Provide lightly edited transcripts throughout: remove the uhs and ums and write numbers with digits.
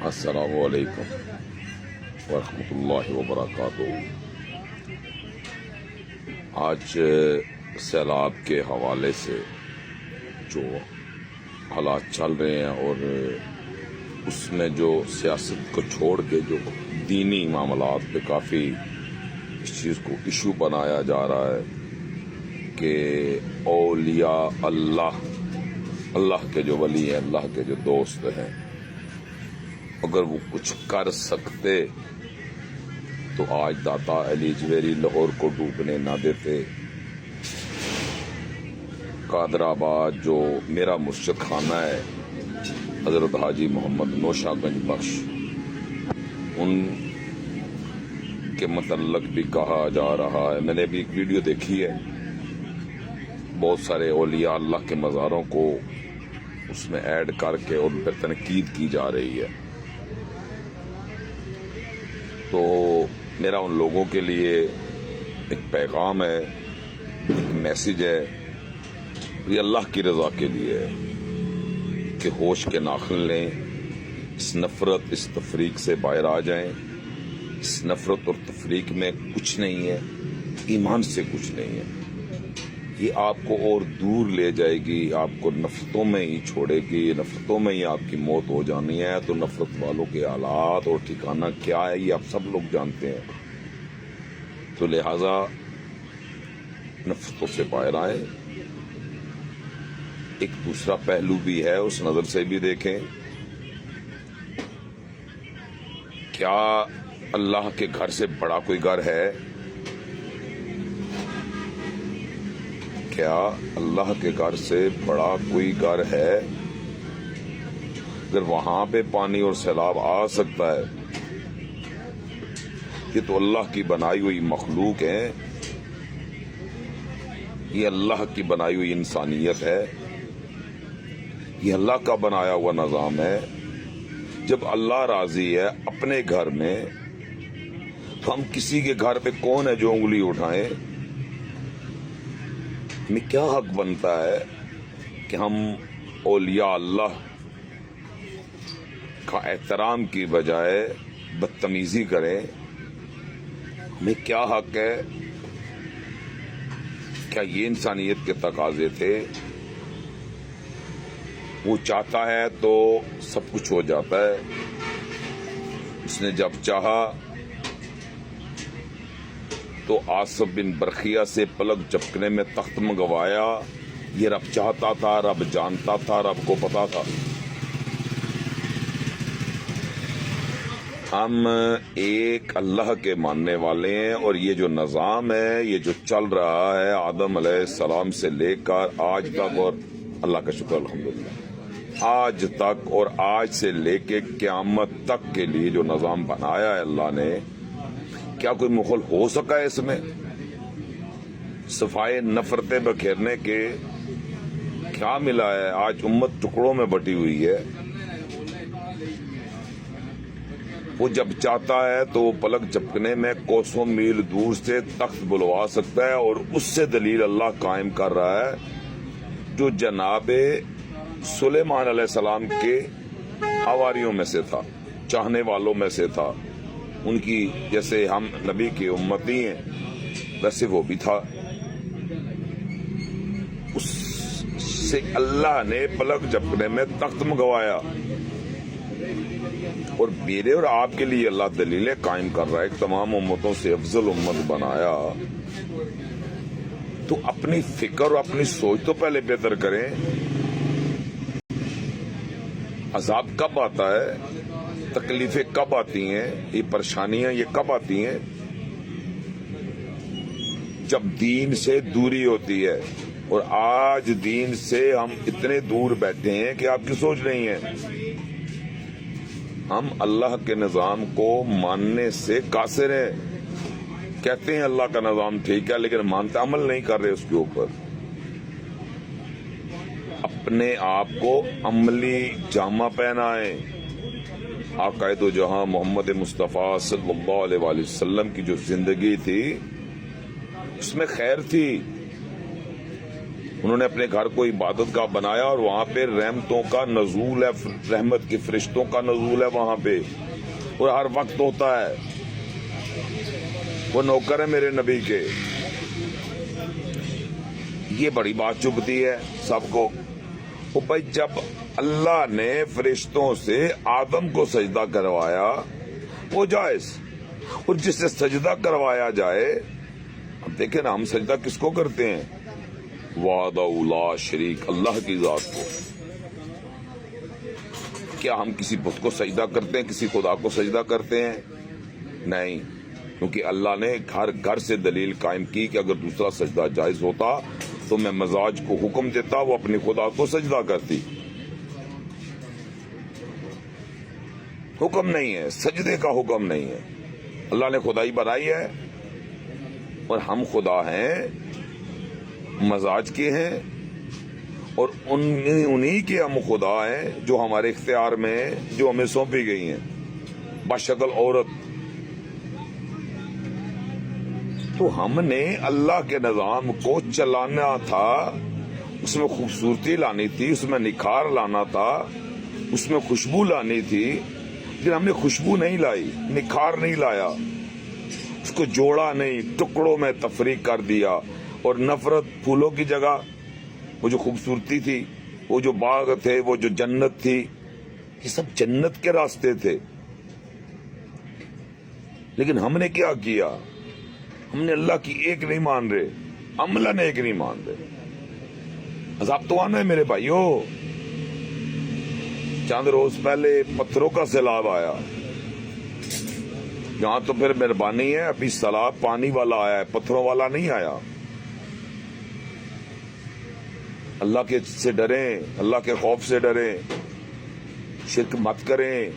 السلام علیکم ورحمۃ اللہ وبرکاتہ۔ آج سیلاب کے حوالے سے جو حالات چل رہے ہیں اور اس میں جو سیاست کو چھوڑ کے جو دینی معاملات پہ کافی اس چیز کو ایشو بنایا جا رہا ہے کہ اولیاء اللہ کے جو ولی ہیں، اللہ کے جو دوست ہیں، اگر وہ کچھ کر سکتے تو آج داتا علی جویری لاہور کو ڈوبنے نہ دیتے۔ قادر آباد جو میرا مرشد خانہ ہے حضرت حاجی محمد نوشہ گنج بخش، ان کے متعلق بھی کہا جا رہا ہے، میں نے بھی ایک ویڈیو دیکھی ہے، بہت سارے اولیاء اللہ کے مزاروں کو اس میں ایڈ کر کے ان پر تنقید کی جا رہی ہے۔ تو میرا ان لوگوں کے لیے ایک پیغام ہے، ایک میسج ہے، یہ اللہ کی رضا کے لیے ہے کہ ہوش کے ناخن لیں، اس نفرت اس تفریق سے باہر آ جائیں۔ اس نفرت اور تفریق میں کچھ نہیں ہے، ایمان سے کچھ نہیں ہے، یہ آپ کو اور دور لے جائے گی، آپ کو نفرتوں میں ہی چھوڑے گی، نفرتوں میں ہی آپ کی موت ہو جانی ہے۔ تو نفرت والوں کے حالات اور ٹھکانہ کیا ہے یہ آپ سب لوگ جانتے ہیں، تو لہذا نفرتوں سے باہر آئیں۔ ایک دوسرا پہلو بھی ہے، اس نظر سے بھی دیکھیں، کیا اللہ کے گھر سے بڑا کوئی گھر ہے؟ کیا اللہ کے گھر سے بڑا کوئی گھر ہے؟ اگر وہاں پہ پانی اور سیلاب آ سکتا ہے، یہ تو اللہ کی بنائی ہوئی مخلوق ہے، یہ اللہ کی بنائی ہوئی انسانیت ہے، یہ اللہ کا بنایا ہوا نظام ہے۔ جب اللہ راضی ہے اپنے گھر میں، تو ہم کسی کے گھر پہ کون ہے جو انگلی اٹھائیں؟ ہمیں کیا حق بنتا ہے کہ ہم اولیاء اللہ کا احترام کی بجائے بدتمیزی کریں؟ ہمیں کیا حق ہے؟ کیا یہ انسانیت کے تقاضے تھے؟ وہ چاہتا ہے تو سب کچھ ہو جاتا ہے، اس نے جب چاہا تو آصف بن برخیہ سے پلک جھپکنے میں تخت منگوایا۔ یہ رب چاہتا تھا، رب جانتا تھا، رب کو پتا تھا۔ ہم ایک اللہ کے ماننے والے ہیں، اور یہ جو نظام ہے، یہ جو چل رہا ہے آدم علیہ السلام سے لے کر آج تک، اور اللہ کا شکر الحمدللہ آج تک، اور آج سے لے کے قیامت تک کے لیے جو نظام بنایا ہے اللہ نے، کیا کوئی مغل ہو سکا ہے اس میں؟ صفائے نفرتیں بکھیرنے کے کیا ملا ہے؟ آج امت ٹکڑوں میں بٹی ہوئی ہے۔ وہ جب چاہتا ہے تو وہ پلک جھپکنے میں کوسوں میل دور سے تخت بلوا سکتا ہے، اور اس سے دلیل اللہ قائم کر رہا ہے جو جناب سلیمان علیہ السلام کے حواریوں میں سے تھا، چاہنے والوں میں سے تھا۔ ان کی جیسے ہم نبی کی امتی ہیں ویسے وہ بھی تھا، اس سے اللہ نے پلک جھپکنے میں تخت منگوایا، اور میرے اور آپ کے لیے اللہ دلیلیں قائم کر رہا ہے، تمام امتوں سے افضل امت بنایا۔ تو اپنی فکر اور اپنی سوچ تو پہلے بہتر کریں۔ عذاب کب آتا ہے؟ تکلیفیں کب آتی ہیں؟ یہ پریشانیاں یہ کب آتی ہیں؟ جب دین سے دوری ہوتی ہے، اور آج دین سے ہم اتنے دور بیٹھے ہیں کہ آپ کی سوچ نہیں ہے۔ ہم اللہ کے نظام کو ماننے سے قاصر ہیں، کہتے ہیں اللہ کا نظام ٹھیک ہے، لیکن مانتے عمل نہیں کر رہے اس کے اوپر۔ اپنے آپ کو عملی جامہ پہنائیں۔ آقا دو جہاں محمد مصطفیٰ صلی اللہ علیہ وآلہ وسلم کی جو زندگی تھی، اس میں خیر تھی، انہوں نے اپنے گھر کو عبادت گاہ بنایا اور وہاں پہ رحمتوں کا نزول ہے، رحمت کے فرشتوں کا نزول ہے وہاں پہ، اور ہر وقت ہوتا ہے. وہ نوکر ہے میرے نبی کے. یہ بڑی بات چبھتی ہے سب کو. وہ بھائی جب اللہ نے فرشتوں سے آدم کو سجدہ کروایا وہ جائز، اور جس سے سجدہ کروایا جائے، اب دیکھیں نا ہم سجدہ کس کو کرتے ہیں؟ وحدہ لا شریک اللہ کی ذات کو. کیا ہم کسی بت کو سجدہ کرتے ہیں، کسی خدا کو سجدہ کرتے ہیں؟ نہیں، کیونکہ اللہ نے گھر سے دلیل قائم کی کہ اگر دوسرا سجدہ جائز ہوتا تو میں مزاج کو حکم دیتا وہ اپنے خدا کو سجدہ کرتی. حکم نہیں ہے، سجدے کا حکم نہیں ہے. اللہ نے خدائی بنائی ہے اور ہم خدا ہیں، مزاج کے ہیں، اور انہی کے ہم خدا ہیں جو ہمارے اختیار میں ہیں، جو ہمیں سونپی گئی ہیں بشکل عورت. تو ہم نے اللہ کے نظام کو چلانا تھا، اس میں خوبصورتی لانی تھی، اس میں نکھار لانا تھا، اس میں خوشبو لانی تھی، لیکن ہم نے خوشبو نہیں لائی، نکھار نہیں لایا، اس کو جوڑا نہیں، ٹکڑوں میں تفریق کر دیا. اور نفرت، پھولوں کی جگہ وہ جو خوبصورتی تھی، وہ جو باغ تھے، وہ جو جنت تھی، یہ سب جنت کے راستے تھے. لیکن ہم نے کیا کیا؟ ہم نے اللہ کی ایک نہیں مان رہے، عملاً ایک نہیں مان رہے. عذاب تو آنا ہے میرے بھائیو. چند روز پہلے پتھروں کا سیلاب آیا، یہاں تو پھر مہربانی ہے، ابھی سیلاب پانی والا آیا ہے، پتھروں والا نہیں آیا. اللہ کے سے ڈریں، اللہ کے خوف سے ڈریں، شرک مت کریں.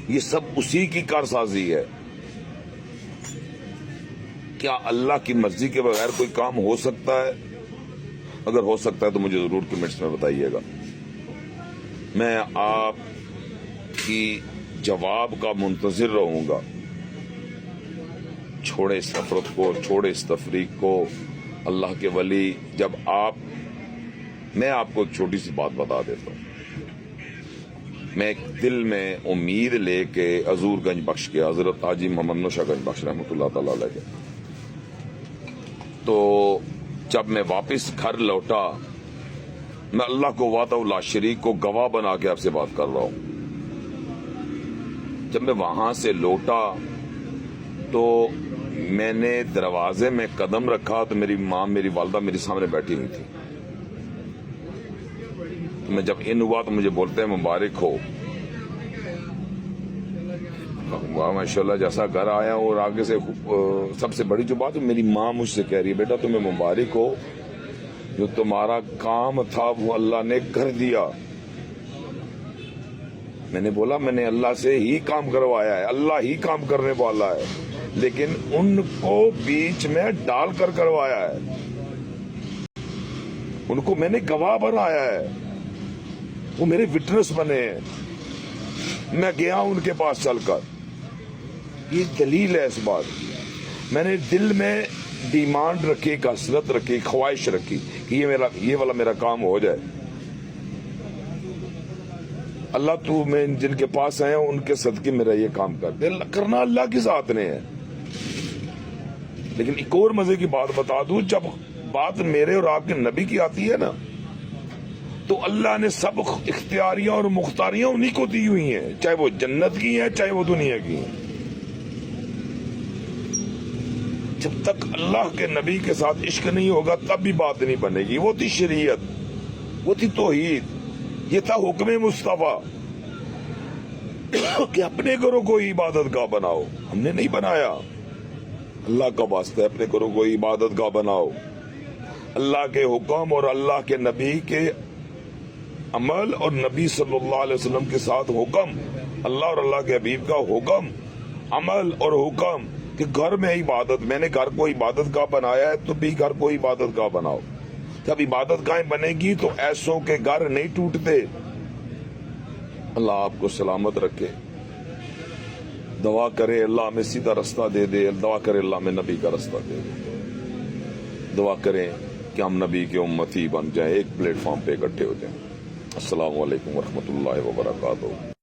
یہ سب اسی کی کارسازی ہے. کیا اللہ کی مرضی کے بغیر کوئی کام ہو سکتا ہے؟ اگر ہو سکتا ہے تو مجھے ضرور کمنٹس میں بتائیے گا. میں آپ کی جواب کا منتظر رہوں گا. چھوڑے اس نفرت کو، چھوڑے اس تفریق کو. اللہ کے ولی جب میں آپ کو ایک چھوٹی سی بات بتا دیتا ہوں. میں ایک دل میں امید لے کے حضور گنج بخش کے حضرت حاجی محمد نوشہ گنج بخش رحمۃ اللہ تعالی علیہ کے، تو جب میں واپس گھر لوٹا، میں اللہ کو وحدہ لا شریک کو گواہ بنا کے آپ سے بات کر رہا ہوں. جب میں وہاں سے لوٹا تو میں نے دروازے میں قدم رکھا تو میری ماں، میری والدہ میرے سامنے بیٹھی ہوئی تھی. میں جب ان ہوا تو مجھے بولتے ہیں مبارک ہو. ماشاء اللہ جیسا گھر آیا، اور آگے سے سب سے بڑی جو بات میری ماں مجھ سے کہہ رہی ہے، بیٹا تمہیں مبارک ہو، جو تمہارا کام تھا وہ اللہ نے کر دیا. میں نے بولا میں نے اللہ سے ہی کام کروایا ہے، اللہ ہی کام کرنے والا ہے، لیکن ان کو بیچ میں ڈال کر کروایا ہے، ان کو میں نے گواہ بنایا ہے، وہ میرے وٹنس بنے ہیں. میں گیا ان کے پاس چل کر، یہ دلیل ہے اس بات کی. میں نے دل میں ڈیمانڈ رکھی، کثرت رکھی، خواہش رکھی کہ یہ والا میرا کام ہو جائے. اللہ تو میں جن کے پاس آیا ہوں ان کے صدقے میرا یہ کام کر دے. کرنا اللہ کی ذات نے ہے. لیکن ایک اور مزے کی بات بتا دوں، جب بات میرے اور آپ کے نبی کی آتی ہے نا، تو اللہ نے سب اختیاریاں اور مختاریاں انہی کو دی ہوئی ہیں، چاہے وہ جنت کی ہیں چاہے وہ دنیا کی ہیں. جب تک اللہ کے نبی کے ساتھ عشق نہیں ہوگا تب بھی بات نہیں بنے گی. وہ تھی شریعت، وہ تھی توحید، یہ تھا حکم مصطفیٰ کہ اپنے گھروں کو عبادت گاہ بناؤ. ہم نے نہیں بنایا، اللہ کا واسطہ ہے، اپنے گھروں کو عبادت گاہ بناؤ. اللہ کے حکم اور اللہ کے نبی کے عمل اور نبی صلی اللہ علیہ وسلم کے ساتھ حکم، اللہ اور اللہ کے حبیب کا حکم، عمل اور حکم کہ گھر میں عبادت. میں نے گھر کو عبادت گاہ بنایا ہے تو بھی گھر کو عبادت گاہ بناؤ. جب عبادت گاہیں بنے گی تو ایسوں کے گھر نہیں ٹوٹتے. اللہ آپ کو سلامت رکھے. دعا کرے اللہ ہمیں سیدھا رستہ دے دے، دعا کرے اللہ ہمیں نبی کا رستہ دے دے. دعا کریں کہ ہم نبی کے امتی بن جائیں، ایک پلیٹ فارم پہ اکٹھے ہو جائیں۔ السلام علیکم ورحمۃ اللہ وبرکاتہ۔